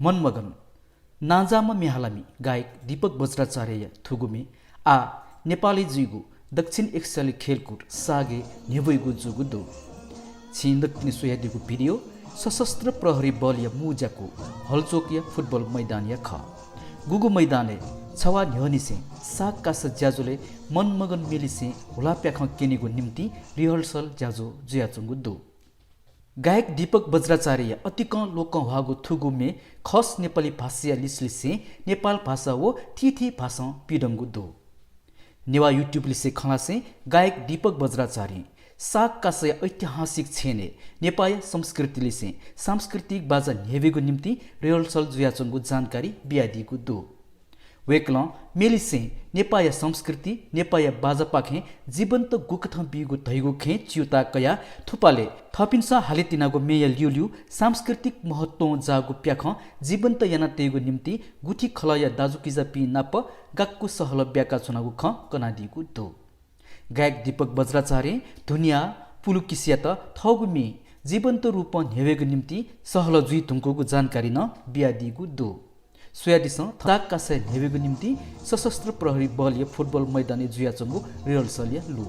मनमगन नाजामा मेहालामी गायक दीपक बज्राचार्य थुगुमे आ नेपाली जुगु दक्षिण एसियाली खेलकुद सागे नेबुइगु जुगु दो छिन्दक निसुयादिगु भिडियो सशस्त्र प्रहरी बल या मुजाको हलचोकिया फुटबल मैदान या ख गुगु मैदाने छवा न्यनिसे साग कास ज्याजुले मनमगन मिलिसे हुलाप्याख केनेगु निम्ति रिहर्सल ज्याजो जुयाचुंगु दो गायक दीपक बज्राचार्य अतिक लोक हागु थुगुमे खस नेपाली भाषा लिसलिसे नेपाल भाषा वो थी भाषा पिडंगु दो नेवा युट्युब लिसे खलासे गायक दीपक बज्राचार्य साग कासय ऐतिहासिक छेने नेपाली संस्कृति लिसे सांस्कृतिक बाजा नेवेगु निम्ति रिहर्सल जुयाचुंगु जानकारी बियादिगु दो वेक्ल मेलिसे नेपाया संस्कृति नेपाया बाजा पाखे जीवन्त गुकथ बिगु धैगु खे चिउता कया थुपाले थपिन्सा हालेतिनागु मेय लिउलिउ सांस्कृतिक महत्व जागु प्याख जीवन्त याना तेगु निम्ति गुठी खलया दाजुकिजा पि नाप गाक्कु सहल ब्याका चुनागु ख कनादिगु दो गायक दीपक बज्राचार्य दुनिया पुलुकिसिया त थगुमी जीवन्त रूप नेवेगु निम्ति सहल जुइ तुंकुगु जानकारी न बियादिगु दो सोयादिस थाक कासे नेवेगु निम्ति सशस्त्र प्रहरी बल या फुटबल मैदाने जुयाचंगु रिहर्सल या लु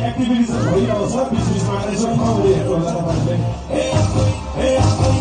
एक्टिभिटीज भइरहेको छ बिच बिचमा यसो ठाउँहरु हेर्नु होला तपाईहरुले